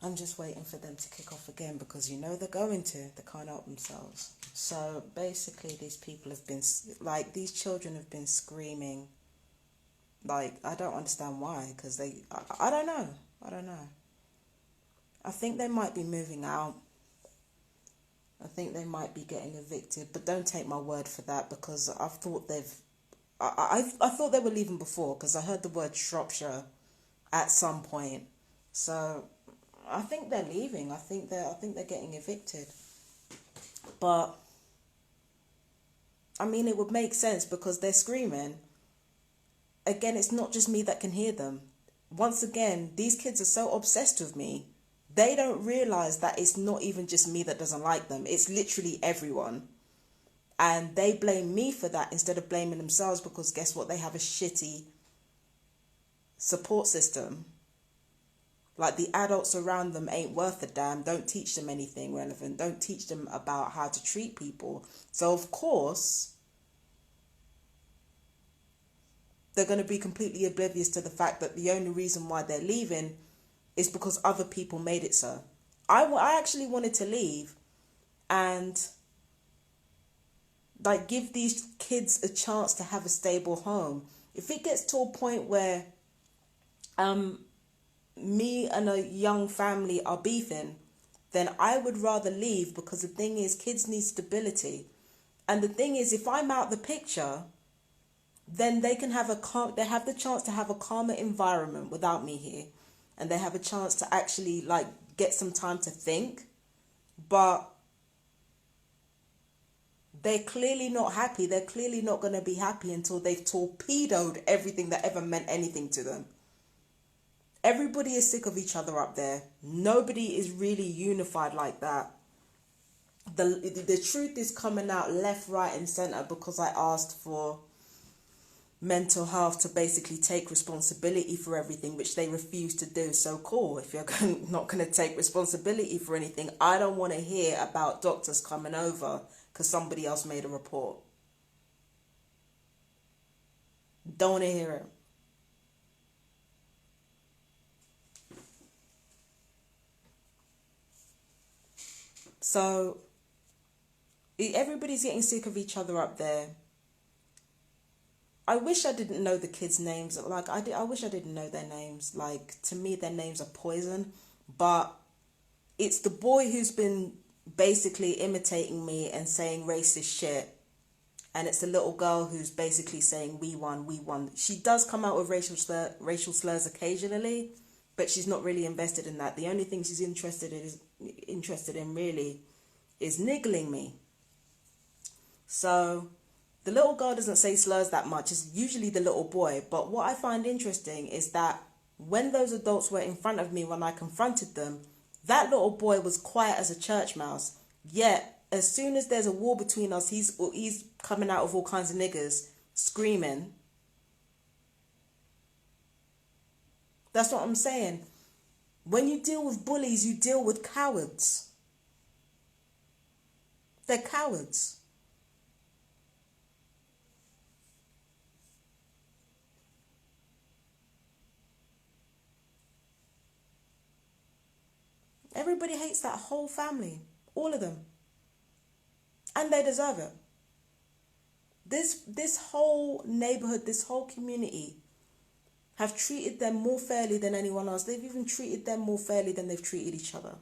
I'm just waiting for them to kick off again because you know they're going to. They can't help themselves. So basically these people have been, like, these children have been screaming. Like, I don't understand why, because I don't know. I don't know. I think they might be moving out. I think they might be getting evicted, but don't take my word for that because I've thought I thought they were leaving before because I heard the word Shropshire at some point. So I think they're leaving. I think they're getting evicted. But I mean, it would make sense because they're screaming. Again, it's not just me that can hear them. Once again, these kids are so obsessed with me. They don't realize that it's not even just me that doesn't like them. It's literally everyone. And they blame me for that instead of blaming themselves because guess what? They have a shitty support system. Like, the adults around them ain't worth a damn. Don't teach them anything relevant. Don't teach them about how to treat people. So, of course, they're going to be completely oblivious to the fact that the only reason why they're leaving is because other people made it so. I actually wanted to leave and, like, give these kids a chance to have a stable home. If it gets to a point where me and a young family are beefing, then I would rather leave because the thing is, kids need stability. And the thing is, if I'm out the picture, then they can have they have the chance to have a calmer environment without me here. And they have a chance to actually, like, get some time to think. But they're clearly not happy. They're clearly not going to be happy until they've torpedoed everything that ever meant anything to them. Everybody is sick of each other up there. Nobody is really unified like that. The truth is coming out left, right and centre because I asked for mental health to basically take responsibility for everything, which they refuse to do. So cool, if you're not going to take responsibility for anything, I don't want to hear about doctors coming over because somebody else made a report. Don't want to hear it. So everybody's getting sick of each other up there. I wish I didn't know the kids' names. Like, I wish I didn't know their names. Like, to me, their names are poison. But it's the boy who's been basically imitating me and saying racist shit. And it's the little girl who's basically saying, we won, we won. She does come out with racial slurs occasionally, but she's not really invested in that. The only thing she's interested in really is niggling me. So the little girl doesn't say slurs that much. It's usually the little boy. But what I find interesting is that when those adults were in front of me, when I confronted them, that little boy was quiet as a church mouse. Yet, as soon as there's a war between us, he's coming out with all kinds of niggers, screaming. That's what I'm saying. When you deal with bullies, you deal with cowards. They're cowards. Everybody hates that whole family. All of them. And they deserve it. This whole neighborhood, this whole community have treated them more fairly than anyone else. They've even treated them more fairly than they've treated each other.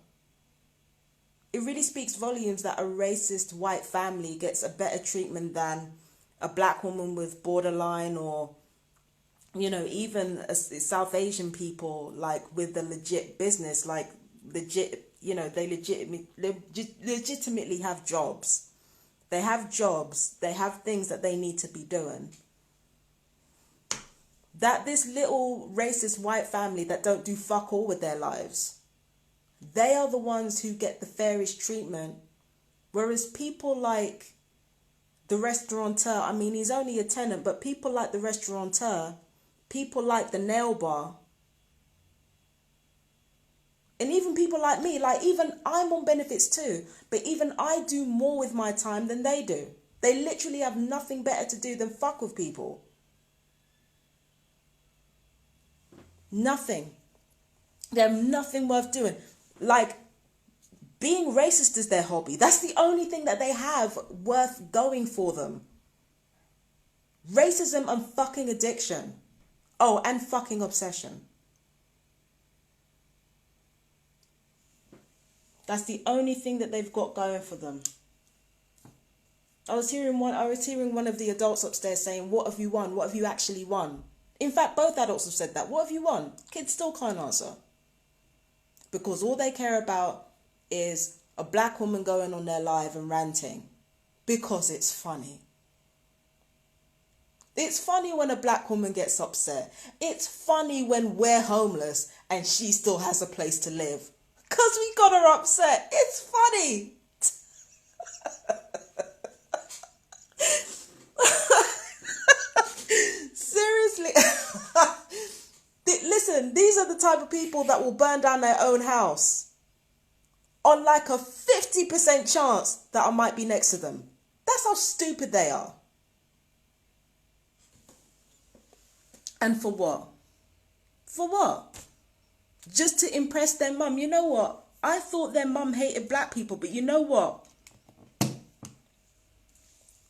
It really speaks volumes that a racist white family gets a better treatment than a black woman with borderline or, you know, even South Asian people, like, with the legit business, like, legit, you know, they legitimately have jobs. They have jobs. They have things that they need to be doing. That this little racist white family that don't do fuck all with their lives, they are the ones who get the fairest treatment. Whereas people like the restaurateur, I mean, he's only a tenant, but people like the restaurateur, people like the nail bar, and even people like me, like, even I'm on benefits too, but even I do more with my time than they do. They literally have nothing better to do than fuck with people. Nothing. They have nothing worth doing. Like, being racist is their hobby. That's the only thing that they have worth going for them. Racism and fucking addiction. Oh, and fucking obsession. That's the only thing that they've got going for them. I was hearing one of the adults upstairs saying, "What have you won? What have you actually won?" In fact, both adults have said that. What have you won? Kids still can't answer. Because all they care about is a black woman going on their live and ranting. Because it's funny. It's funny when a black woman gets upset. It's funny when we're homeless and she still has a place to live. Because we got her upset. It's funny. Seriously. Listen, these are the type of people that will burn down their own house on like a 50% chance that I might be next to them. That's how stupid they are. And for what? For what? Just to impress their mum. You know what? I thought their mum hated black people, but you know what?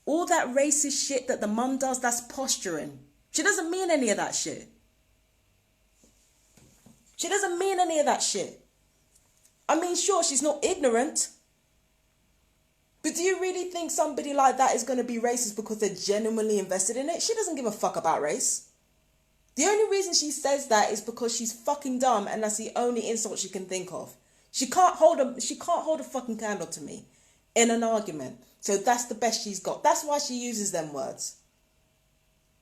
All that racist shit that the mum does, that's posturing. She doesn't mean any of that shit. She doesn't mean any of that shit. I mean, sure, she's not ignorant. But do you really think somebody like that is going to be racist because they're genuinely invested in it? She doesn't give a fuck about race. The only reason she says that is because she's fucking dumb and that's the only insult she can think of. She can't hold a fucking candle to me in an argument. So that's the best she's got. That's why she uses them words.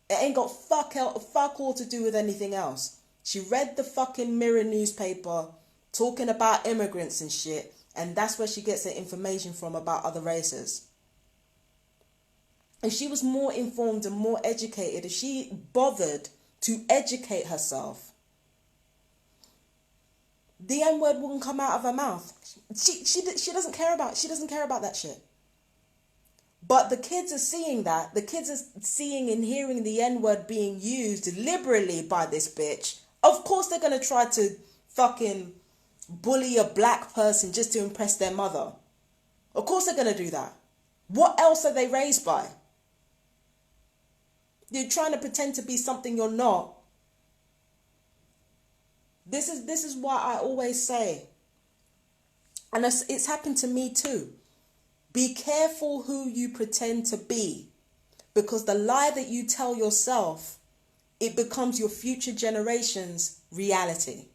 It ain't got fuck all to do with anything else. She read the fucking Mirror newspaper talking about immigrants and shit, and that's where she gets her information from about other races. If she was more informed and more educated, if she bothered to educate herself, the N-word wouldn't come out of her mouth. She doesn't care about that shit. But the kids are seeing that. The kids are seeing and hearing the N-word being used liberally by this bitch. Of course they're going to try to fucking bully a black person just to impress their mother. Of course they're going to do that. What else are they raised by? You're trying to pretend to be something you're not. This is why I always say, and it's happened to me too, be careful who you pretend to be, because the lie that you tell yourself, it becomes your future generation's reality.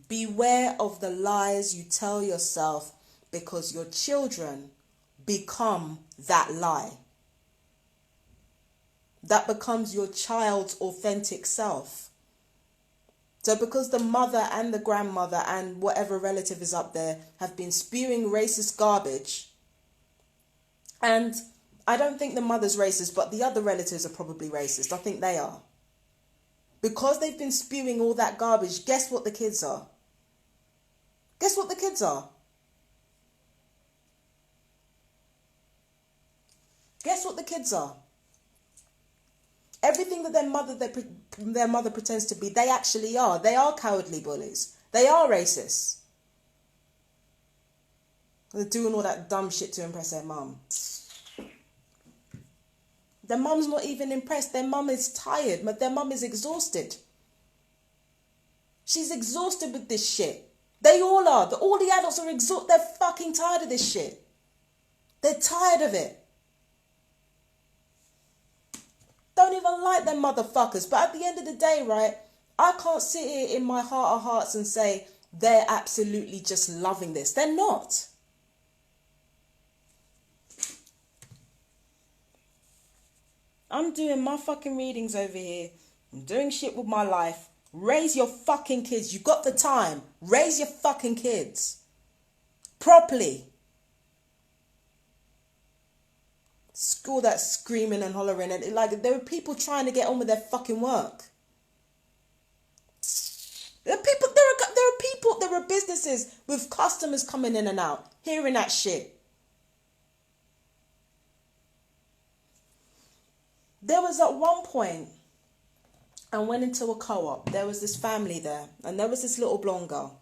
Beware of the lies you tell yourself, because your children become that lie. That becomes your child's authentic self. So because the mother and the grandmother and whatever relative is up there have been spewing racist garbage, and I don't think the mother's racist, but the other relatives are probably racist. I think they are. Because they've been spewing all that garbage, guess what the kids are? Guess what the kids are? Guess what the kids are? Everything that their mother pretends to be, they actually are. They are cowardly bullies. They are racists. They're doing all that dumb shit to impress their mum. Their mum's not even impressed. Their mum is tired. But their mum is exhausted. She's exhausted with this shit. They all are. All the adults are exhausted. They're fucking tired of this shit. They're tired of it. Don't even like them motherfuckers. But at the end of the day, right, I can't sit here in my heart of hearts and say they're absolutely just loving this. They're not. I'm doing my fucking readings over here. I'm doing shit with my life. Raise your fucking kids. You got the time. Raise your fucking kids. Properly. School that screaming and hollering, and like there were people trying to get on with their fucking work. There are businesses with customers coming in and out, hearing that shit. There was at one point, and went into a co-op. There was this family there, and there was this little blonde girl.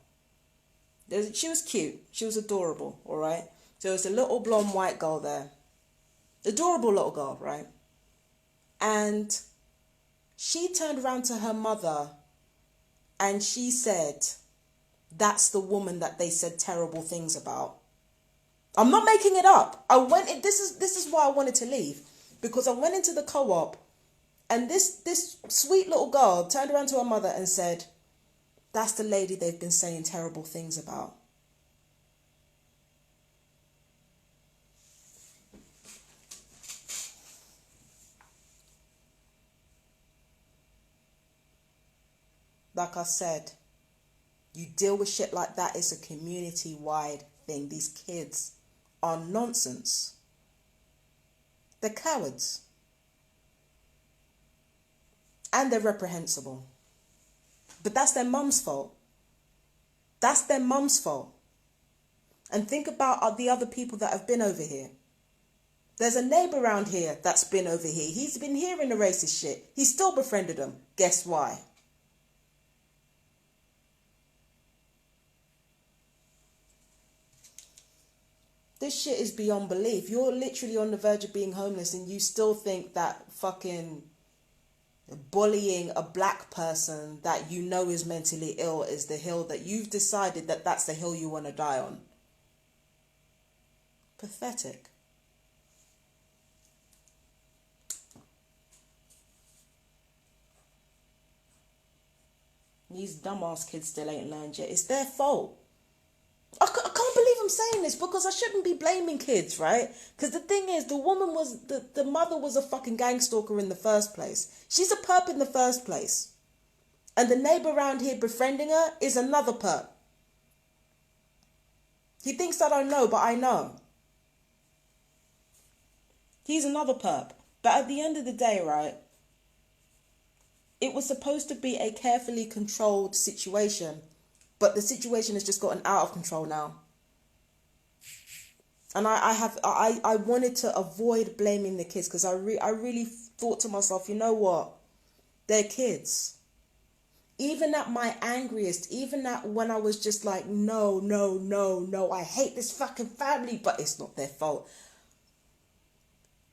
She was cute. She was adorable, all right? So there was a little blonde white girl there. Adorable little girl, right? And she turned around to her mother and she said, that's the woman that they said terrible things about. I'm not making it up. This is why I wanted to leave. Because I went into the co-op and this sweet little girl turned around to her mother and said, that's the lady they've been saying terrible things about. Like I said, you deal with shit like that, it's a community-wide thing. These kids are nonsense. They're cowards. And they're reprehensible. But that's their mum's fault. That's their mum's fault. And think about the other people that have been over here. There's a neighbour around here that's been over here. He's been hearing the racist shit. He still befriended them. Guess why? This shit is beyond belief. You're literally on the verge of being homeless and you still think that fucking bullying a black person that you know is mentally ill is the hill that you've decided that that's the hill you want to die on. Pathetic. These dumbass kids still ain't learned yet. It's their fault. I can't believe I'm saying this because I shouldn't be blaming kids, right? Because the thing is, the mother was a fucking gang stalker in the first place. She's a perp in the first place. And the neighbour around here befriending her is another perp. He thinks I don't know, but I know. He's another perp. But at the end of the day, right, it was supposed to be a carefully controlled situation. But the situation has just gotten out of control now. And I wanted to avoid blaming the kids because I really thought to myself, you know what? They're kids. Even at my angriest, even at when I was just like, no, I hate this fucking family, but it's not their fault.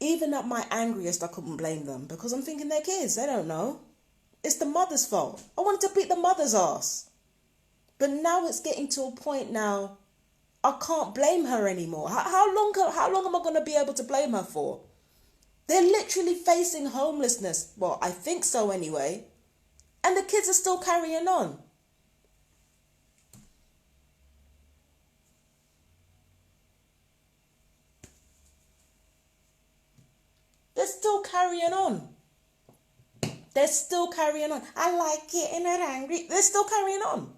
Even at my angriest, I couldn't blame them because I'm thinking they're kids. They don't know. It's the mother's fault. I wanted to beat the mother's ass. But now it's getting to a point now, I can't blame her anymore. How long am I going to be able to blame her for? They're literally facing homelessness. Well, I think so anyway. And the kids are still carrying on. They're still carrying on. They're still carrying on. I like it and they're angry. They're still carrying on.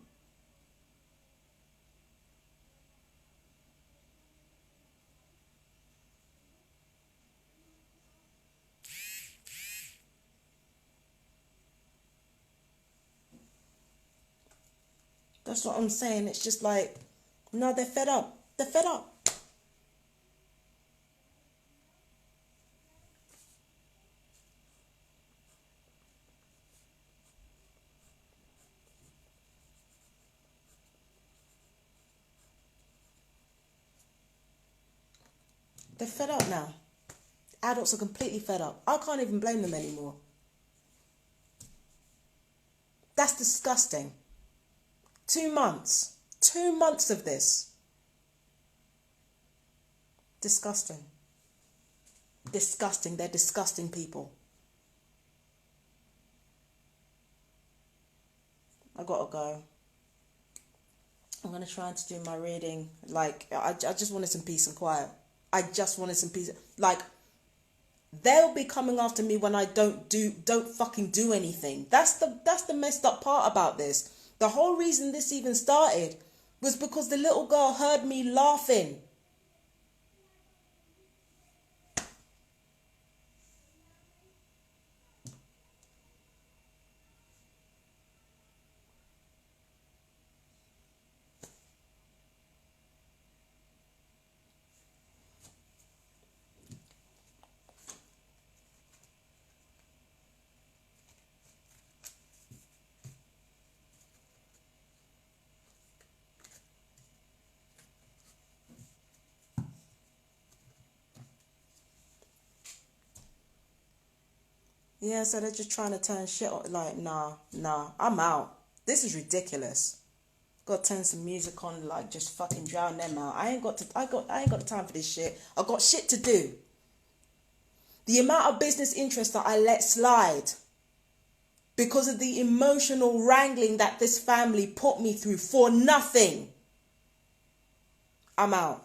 That's what I'm saying. It's just like, no, they're fed up. They're fed up. They're fed up now. Adults are completely fed up. I can't even blame them anymore. That's disgusting. 2 months. 2 months of this. Disgusting. Disgusting. They're disgusting people. I gotta go. I'm gonna try to do my reading. Like, I just wanted some peace and quiet. I just wanted some peace. Like, they'll be coming after me when I don't fucking do anything. That's the messed up part about this. The whole reason this even started was because the little girl heard me laughing. Yeah, so they're just trying to turn shit on. Like, nah, I'm out. This is ridiculous. Got to turn some music on, like just fucking drown them out. I ain't got the time for this shit. I got shit to do. The amount of business interest that I let slide because of the emotional wrangling that this family put me through for nothing. I'm out.